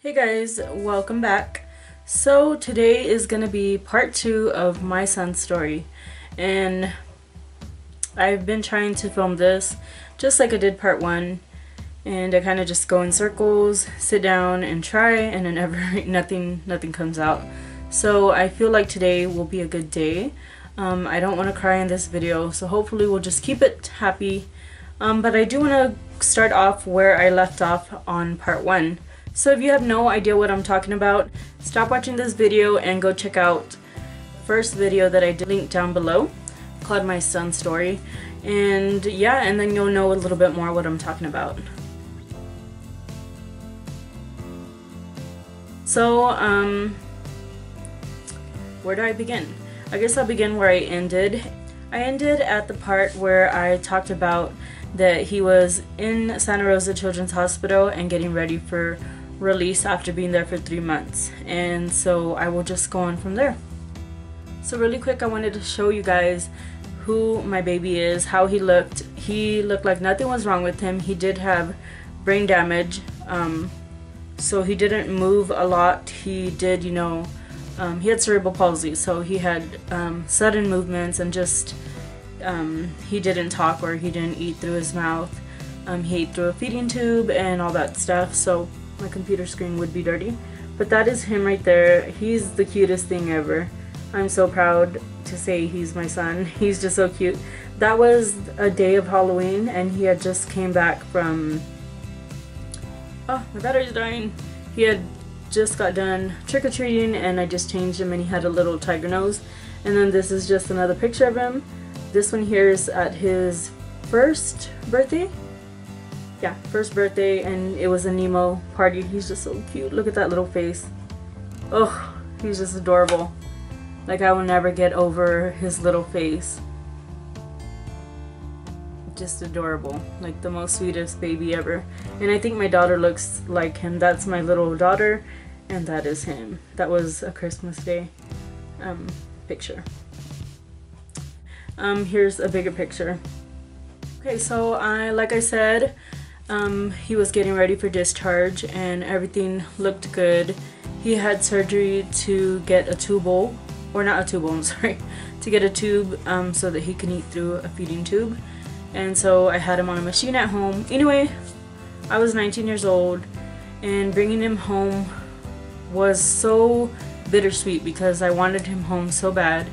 Hey guys, welcome back. So today is gonna be part 2 of my son's story, and I've been trying to film this just like I did part 1, and I kind of just go in circles, sit down and try, and then nothing comes out. So I feel like today will be a good day. I don't want to cry in this video, so hopefully we'll just keep it happy. But I do want to start off where I left off on part 1. So if you have no idea what I'm talking about, stop watching this video and go check out the first video that I did link down below called My Son's Story. And yeah, and then you'll know a little bit more what I'm talking about. So, where do I begin? I guess I'll begin where I ended. I ended at the part where I talked about that he was in Santa Rosa Children's Hospital and getting ready for release after being there for 3 months, and so I will just go on from there. So really quick, I wanted to show you guys who my baby is, how he looked. He looked like nothing was wrong with him. He did have brain damage, so he didn't move a lot. He did, he had cerebral palsy, so he had sudden movements, and just he didn't talk, or he didn't eat through his mouth. He ate through a feeding tube and all that stuff, so my computer screen would be dirty. But that is him right there. He's the cutest thing ever. I'm so proud to say he's my son. He's just so cute. That was a day of Halloween, and he had just came back from... Oh, my battery's dying. He had just got done trick-or-treating, and I just changed him, and he had a little tiger nose. And then this is just another picture of him. This one here is at his first birthday. Yeah, first birthday, and it was a Nemo party. He's just so cute. Look at that little face. Oh, he's just adorable. Like, I will never get over his little face. Just adorable. Like, the most sweetest baby ever. And I think my daughter looks like him. That's my little daughter, and that is him. That was a Christmas Day picture. Here's a bigger picture. Okay, so like I said, he was getting ready for discharge, and everything looked good. He had surgery to get a tubal, or not a tubal, I'm sorry, to get a tube so that he can eat through a feeding tube. And so I had him on a machine at home. Anyway, I was 19 years old, and bringing him home was so bittersweet because I wanted him home so bad,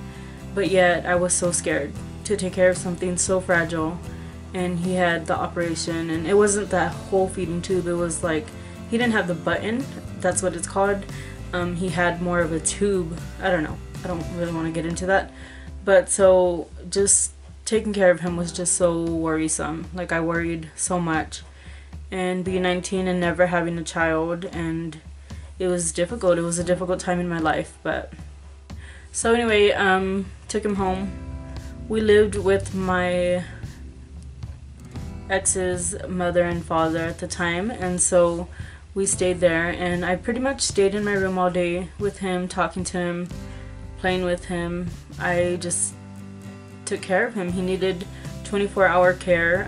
but yet I was so scared to take care of something so fragile. And he had the operation, and it wasn't that whole feeding tube. It was like, he didn't have the button, that's what it's called. He had more of a tube. I don't know, I don't really want to get into that. But so just taking care of him was just so worrisome. Like, I worried so much, and being 19 and never having a child, and it was difficult. It was a difficult time in my life. But so anyway, took him home. We lived with my ex's mother and father at the time, and so we stayed there, and I pretty much stayed in my room all day with him, talking to him, playing with him. I just took care of him. He needed 24-hour care,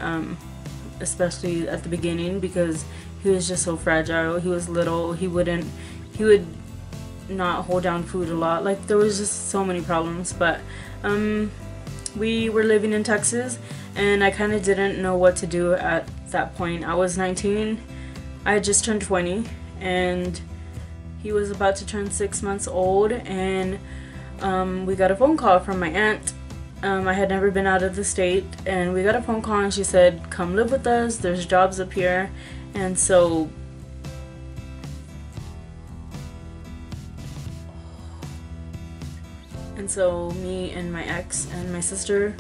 especially at the beginning, because he was just so fragile. He was little. He would not hold down food a lot. Like, there was just so many problems. But we were living in Texas, and I kind of didn't know what to do at that point. I was 19, I had just turned 20, and he was about to turn 6 months old, and we got a phone call from my aunt. I had never been out of the state, and we got a phone call, and she said, come live with us, there's jobs up here. And so me and my ex and my sister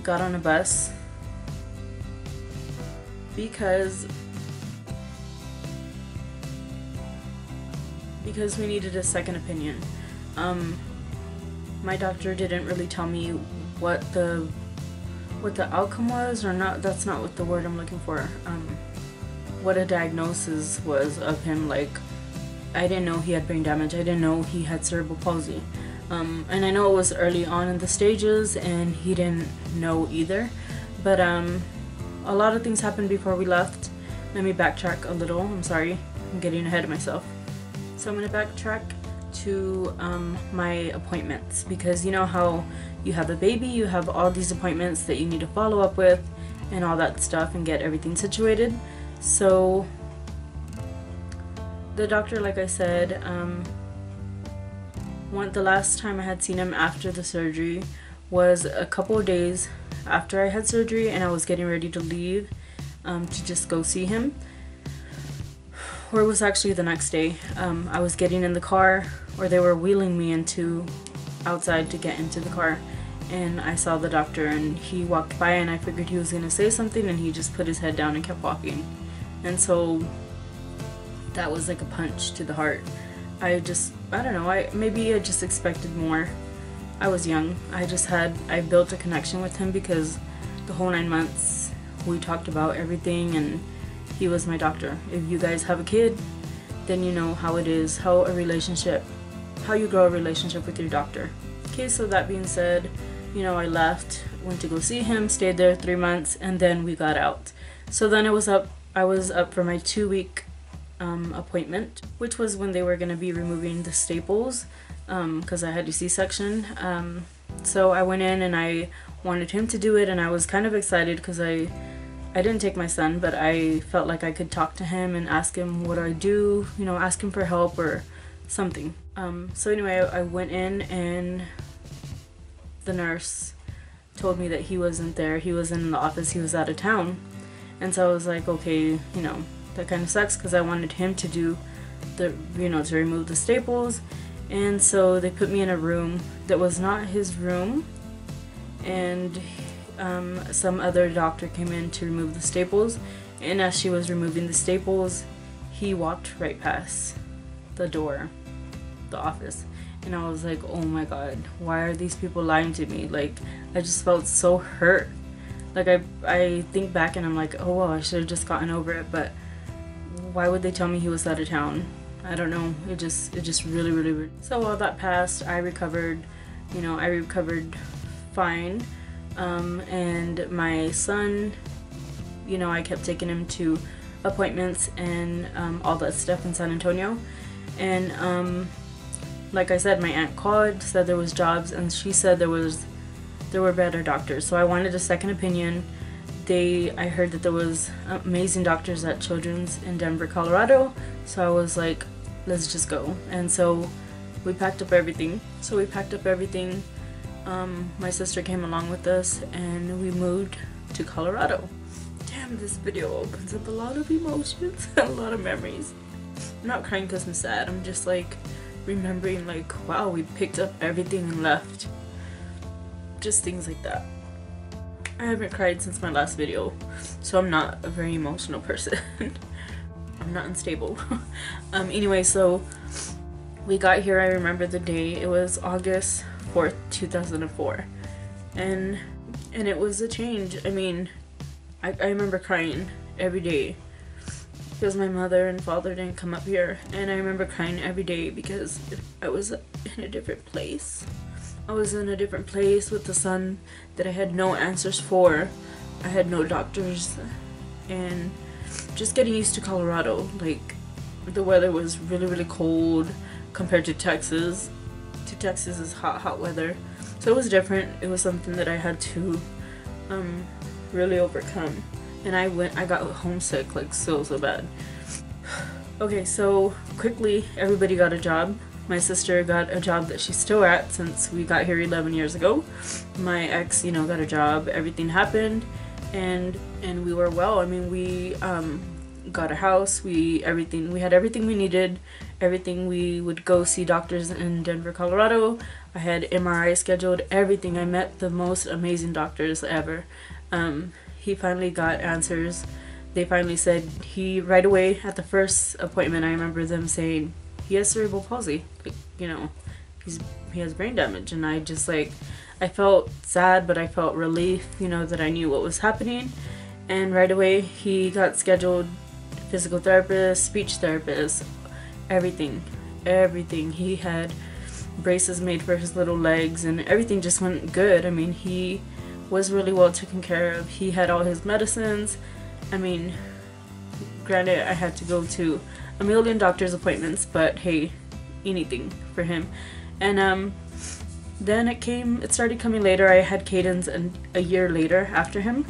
got on a bus because we needed a second opinion. My doctor didn't really tell me what the outcome was, or not. That's not what the word I'm looking for. What a diagnosis was of him. Like, I didn't know he had brain damage. I didn't know he had cerebral palsy. And I know it was early on in the stages, and he didn't know either. But a lot of things happened before we left. Let me backtrack a little. I'm sorry, I'm getting ahead of myself. So I'm going to backtrack to my appointments, because you know how you have a baby, you have all these appointments that you need to follow up with and all that stuff and get everything situated. So the doctor, like I said, the last time I had seen him after the surgery was a couple of days after I had surgery, and I was getting ready to leave to just go see him. Or it was actually the next day. I was getting in the car, or they were wheeling me outside to get into the car, and I saw the doctor, and he walked by, and I figured he was gonna say something, and he just put his head down and kept walking. And so that was like a punch to the heart. I don't know, maybe I just expected more. I was young. I built a connection with him because the whole 9 months we talked about everything, and he was my doctor. If you guys have a kid, then you know how it is, how you grow a relationship with your doctor. Okay, so that being said, you know, I left, went to go see him, stayed there 3 months, and then we got out. So then I was up for my 2-week appointment, which was when they were going to be removing the staples, because I had a C-section. So I went in and I wanted him to do it, and I was kind of excited because I didn't take my son, but I felt like I could talk to him and ask him what I do, you know, ask him for help or something. So anyway, I went in, and the nurse told me that he wasn't there. He wasn't in the office, he was out of town. And so I was like, okay, you know, that kind of sucks, because I wanted him to do to remove the staples. And so they put me in a room that was not his room, and some other doctor came in to remove the staples, and as she was removing the staples, he walked right past the door, the office, and I was like, oh my god, why are these people lying to me? Like, I just felt so hurt. Like, I think back and I'm like, oh well, I should have just gotten over it, but why would they tell me he was out of town? I don't know, it just really. So while that passed, I recovered, you know, fine. And my son, you know, I kept taking him to appointments and all that stuff in San Antonio. And like I said, my aunt called, said there was jobs, and she said there were better doctors. So I wanted a second opinion. I heard that there was amazing doctors at Children's in Denver, Colorado. So I was like, let's just go. And so we packed up everything. My sister came along with us, and we moved to Colorado. Damn, this video opens up a lot of emotions, a lot of memories. I'm not crying because I'm sad. I'm just like remembering, like, wow, we picked up everything and left. Just things like that. I haven't cried since my last video, so I'm not a very emotional person. I'm not unstable. Anyway, so we got here. I remember the day. It was August 4th, 2004, and it was a change. I mean, I remember crying every day because my mother and father didn't come up here, and I remember crying every day because I was in a different place. I was in a different place with a son that I had no answers for. I had no doctors, and just getting used to Colorado. Like, the weather was really cold compared to Texas. Texas is hot weather, so it was different. It was something that I had to really overcome, and I got homesick, like so bad. Okay, so quickly everybody got a job. My sister got a job that she's still at since we got here 11 years ago. My ex, you know, got a job. Everything happened, and we were well. I mean, we got a house. We had everything we needed. Everything. We would go see doctors in Denver, Colorado. I had MRI scheduled. Everything. I met the most amazing doctors ever. He finally got answers. They finally said right away at the first appointment. I remember them saying he has cerebral palsy. Like, you know, he has brain damage, and I just like, I felt sad, but I felt relief, you know, that I knew what was happening. And right away he got scheduled physical therapist, speech therapist, everything. He had braces made for his little legs, and everything just went good. I mean, he was really well taken care of. He had all his medicines. I mean, granted, I had to go to a million doctor's appointments, but hey, anything for him. And then it started coming later. I had Cadence a year later after him,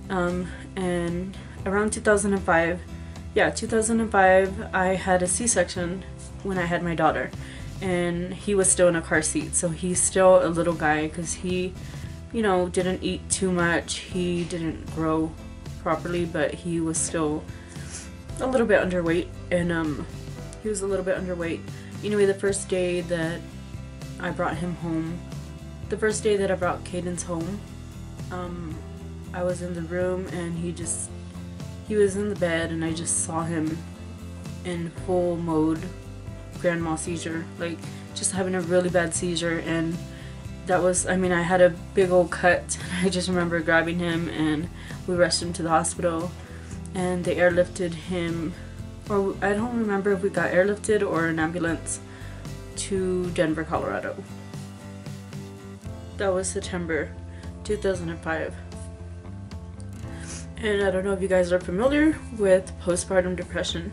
and around 2005, yeah, 2005, I had a C-section when I had my daughter, and he was still in a car seat, so he's still a little guy because he, you know, didn't eat too much, he didn't grow properly, but he was still a little bit underweight, and he was a little bit underweight. Anyway, the first day that I brought him home, the first day that I brought Cadence home, I was in the room and he was in the bed, and I just saw him in full mode grand mal seizure, like just having a really bad seizure. And that was, I mean, I had a big old cut. I just remember grabbing him and we rushed him to the hospital, and they airlifted him, or I don't remember if we got airlifted or an ambulance, to Denver, Colorado. That was September 2005. And I don't know if you guys are familiar with postpartum depression,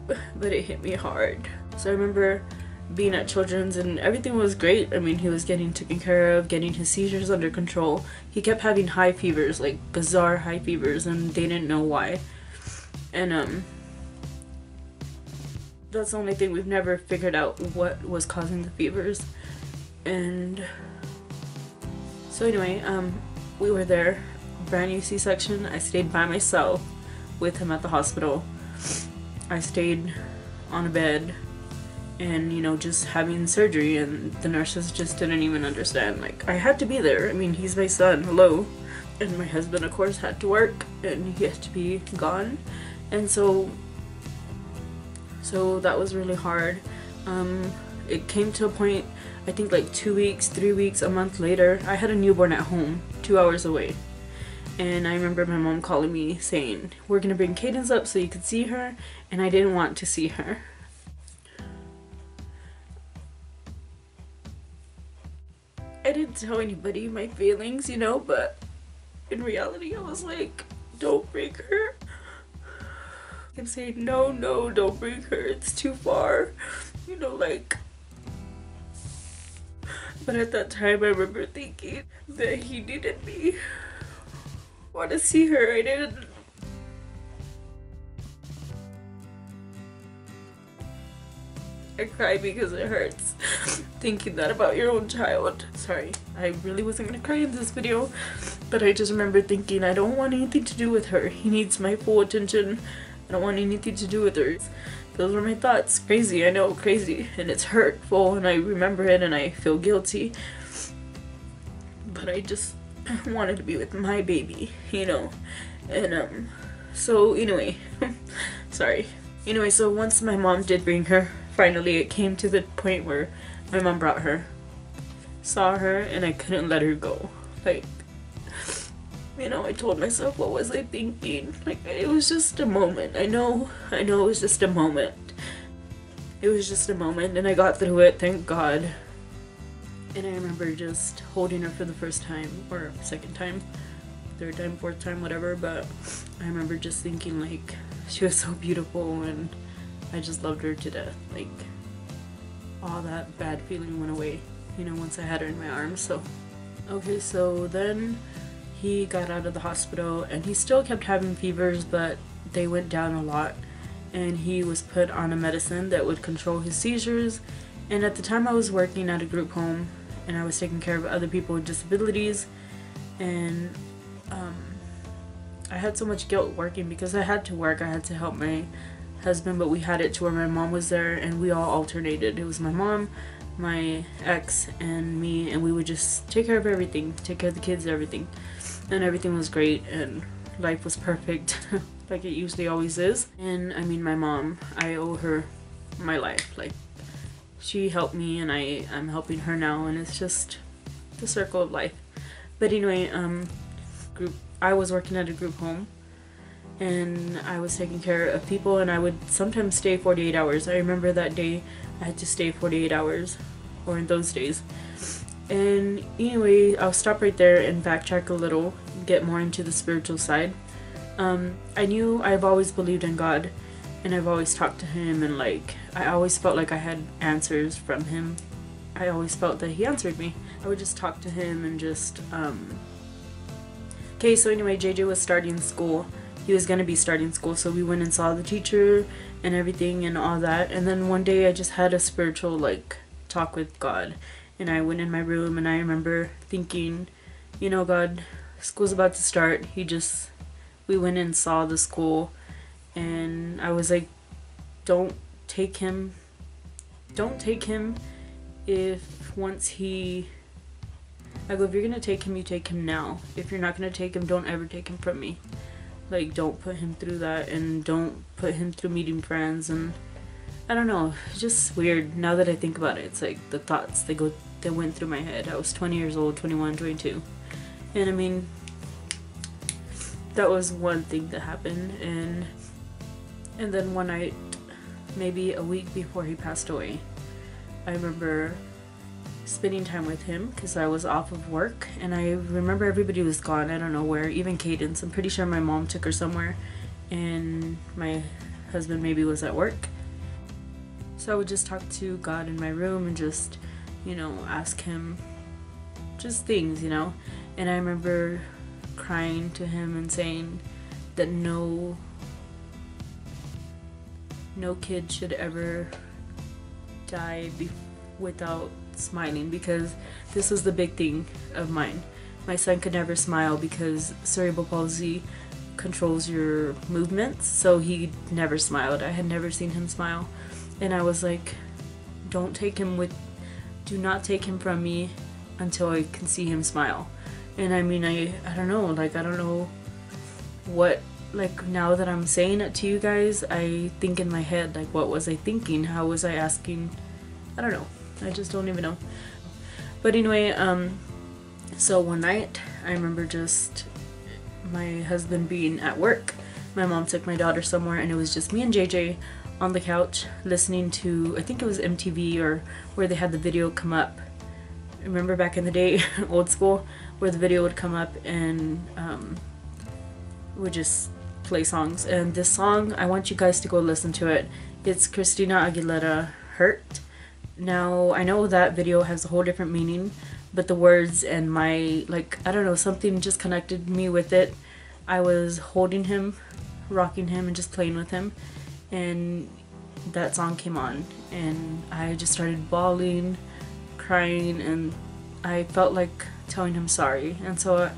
but it hit me hard. So I remember being at Children's and everything was great. I mean, he was getting taken care of, getting his seizures under control. He kept having high fevers, like bizarre high fevers, and they didn't know why. And that's the only thing, we've never figured out what was causing the fevers. And so anyway, we were there, brand new C-section. I stayed by myself with him at the hospital. I stayed on a bed and, you know, just having surgery, and the nurses just didn't even understand. Like, I had to be there. I mean, he's my son, hello. And my husband, of course, had to work and he had to be gone. And so that was really hard. It came to a point, I think like 2 weeks, 3 weeks, a month later, I had a newborn at home, 2 hours away. And I remember my mom calling me saying, we're gonna bring Cadence up so you could see her, and I didn't want to see her. I didn't tell anybody my feelings, you know, but in reality I was like, don't bring her. I kept saying, no, no, don't bring her, it's too far, you know, like. But at that time I remember thinking that he needed me. I want to see her. I didn't. I cry because it hurts thinking that about your own child. Sorry, I really wasn't gonna cry in this video, but I just remember thinking I don't want anything to do with her. He needs my full attention. I don't want anything to do with her. Those were my thoughts. Crazy, I know, crazy, and it's hurtful, and I remember it and I feel guilty, but I just wanted to be with my baby, you know. And so anyway, sorry. Anyway, so once my mom did bring her, finally it came to the point where my mom brought her, saw her, and I couldn't let her go. Like, you know, I told myself, what was I thinking? Like, it was just a moment. I know it was just a moment. It was just a moment, and I got through it, thank God. And I remember just holding her for the first time, or second time, third time, fourth time, whatever, but I remember just thinking, like, she was so beautiful, and I just loved her to death. Like, all that bad feeling went away, you know, once I had her in my arms. So, okay, so then he got out of the hospital, and he still kept having fevers, but they went down a lot, and he was put on a medicine that would control his seizures. And at the time I was working at a group home, and I was taking care of other people with disabilities, and I had so much guilt working because I had to work. I had to help my husband, but we had it to where my mom was there and we all alternated. It was my mom, my ex, and me, and we would just take care of everything, take care of the kids, everything. And everything was great and life was perfect like it usually always is. And I mean, my mom, I owe her my life. Like, she helped me and I'm helping her now, and it's just the circle of life. But anyway, I was working at a group home and I was taking care of people, and I would sometimes stay 48 hours. I remember that day I had to stay 48 hours, or in those days. And anyway, I'll stop right there and backtrack a little, get more into the spiritual side. I've always believed in God, and I've always talked to him, and like I always felt like I had answers from him. I always felt that he answered me. I would just talk to him and just okay, so anyway, JJ was starting school. He was gonna be starting school, so we went and saw the teacher and everything and all that. And then one day I just had a spiritual like talk with God, and I went in my room and I remember thinking, you know, God, school's about to start. We went and saw the school, and I was like, don't take him if once he, I go, if you're gonna take him, you take him now. If you're not gonna take him, don't ever take him from me. Like, don't put him through that, and don't put him through meeting friends. And I don't know, it's just weird now that I think about it. It's like the thoughts that went through my head. I was 20 years old, 21, 22, and I mean, that was one thing that happened. And then one night, maybe a week before he passed away, I remember spending time with him because I was off of work, and I remember everybody was gone. I don't know where, even Cadence. I'm pretty sure my mom took her somewhere, and my husband maybe was at work. So I would just talk to God in my room and just, you know, ask him just things, you know. And I remember crying to him and saying that no kid should ever die without smiling, because this was the big thing of mine. My son could never smile because cerebral palsy controls your movements, so he never smiled. I had never seen him smile, and I was like, do not take him from me until I can see him smile. And I mean, I don't know, like, I don't know what, like, now that I'm saying it to you guys, I think in my head, like, what was I thinking? How was I asking? I don't know. I just don't even know. But anyway, so one night, I remember just my husband being at work. My mom took my daughter somewhere, and it was just me and JJ on the couch listening to, I think it was MTV, or where they had the video come up. Remember back in the day, old school, where the video would come up and would just play songs. And this song, I want you guys to go listen to it. It's Christina Aguilera, Hurt. Now, I know that video has a whole different meaning, but the words and my, like, I don't know, something just connected me with it. I was holding him, rocking him, and just playing with him, and that song came on, and I just started bawling, crying, and I felt like telling him sorry. And so,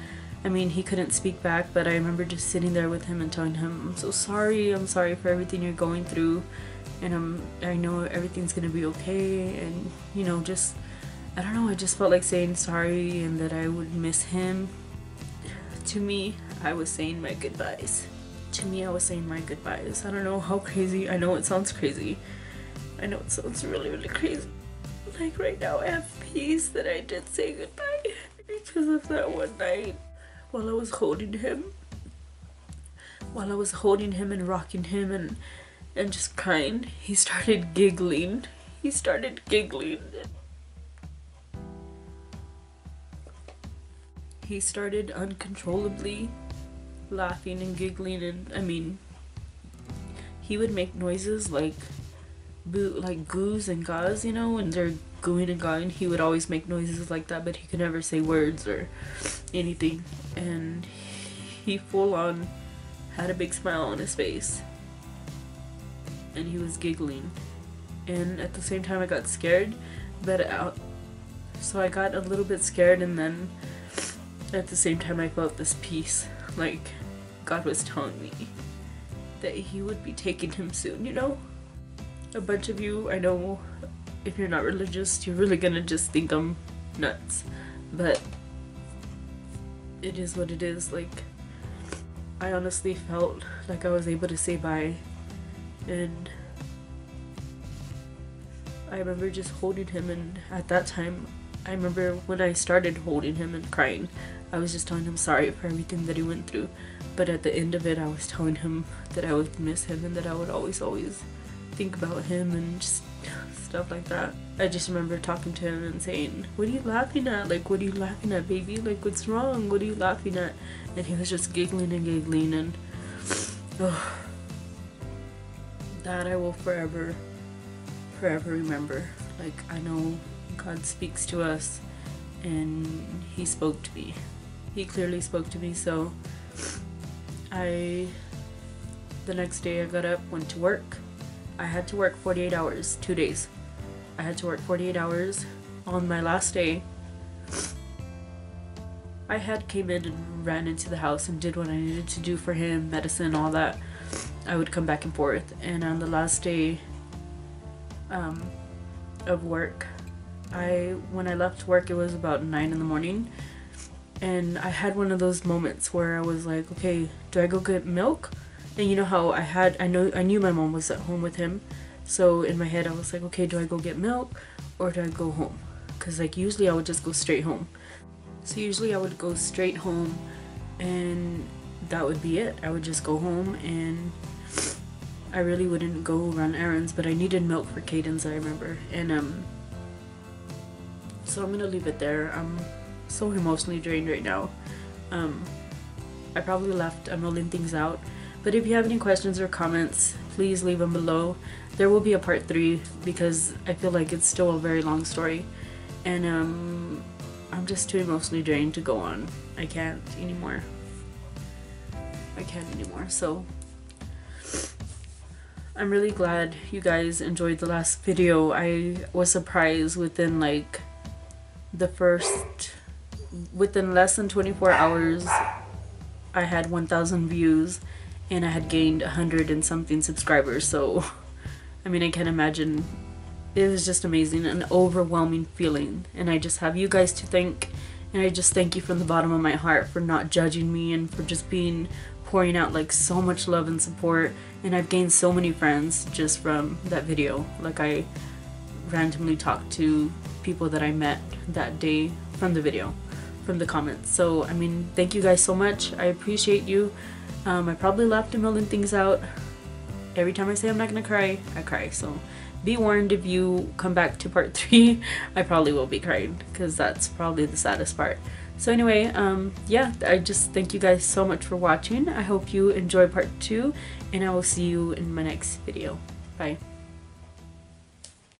I mean, he couldn't speak back, but I remember just sitting there with him and telling him, I'm sorry for everything you're going through, and I know everything's gonna be okay. And, you know, just, I don't know, I just felt like saying sorry and that I would miss him. To me, I was saying my goodbyes. I don't know how crazy, I know it sounds crazy. I know it sounds really, really crazy. Like, right now I have peace that I did say goodbye because of that one night while I was holding him. And rocking him and just crying, he started giggling. He started uncontrollably laughing and giggling, and I mean, he would make noises like goos and gaws, you know, when they're gooing and gawing. He would always make noises like that, but he could never say words or anything. And he full on had a big smile on his face, and he was giggling. And at the same time, I got scared, so I got a little bit scared, and then at the same time I felt this peace, like God was telling me that he would be taking him soon, you know? A bunch of you, I know, if you're not religious, you're really gonna just think I'm nuts, but it is what it is. Like, I honestly felt like I was able to say bye, and I remember just holding him, and at that time, I remember when I started holding him and crying, I was just telling him sorry for everything that he went through, but at the end of it, I was telling him that I would miss him and that I would always think about him and just stuff like that. I just remember talking to him and saying, what are you laughing at? Like, what are you laughing at, baby? Like, what's wrong? What are you laughing at? And he was just giggling, and Oh, that I will forever remember. Like, I know God speaks to us, and he spoke to me. He clearly spoke to me. So the next day I got up, went to work. I had to work 48 hours, 2 days. I had to work 48 hours. On my last day, I had came in and ran into the house and did what I needed to do for him, medicine, all that. I would come back and forth. And on the last day of work, when I left work, it was about 9 in the morning. And I had one of those moments where I was like, okay, do I go get milk? And you know how I knew my mom was at home with him. So in my head I was like, okay, do I go get milk or do I go home? Because like usually I would just go straight home. So usually I would go straight home and that would be it. I would just go home and I really wouldn't go run errands, but I needed milk for Cadence, I remember. And so I'm gonna leave it there. I'm so emotionally drained right now. I probably left a million things out, but if you have any questions or comments, please leave them below. There will be a part 3 because I feel like it's still a very long story, and I'm just too emotionally drained to go on. I can't anymore. So I'm really glad you guys enjoyed the last video. I was surprised within less than 24 hours I had 1,000 views and I had gained 100 and something subscribers. So I mean, I can't imagine. It was just amazing, an overwhelming feeling, and I just have you guys to thank, and I just thank you from the bottom of my heart for not judging me and for just pouring out like so much love and support. And I've gained so many friends just from that video. Like, I randomly talked to people that I met that day from the video, from the comments. So I mean, thank you guys so much. I appreciate you. I probably left a million things out. Every time I say I'm not gonna cry, I cry. So be warned, if you come back to part 3, I probably will be crying because that's probably the saddest part. So anyway, yeah, I just thank you guys so much for watching. I hope you enjoy part 2, and I will see you in my next video. Bye.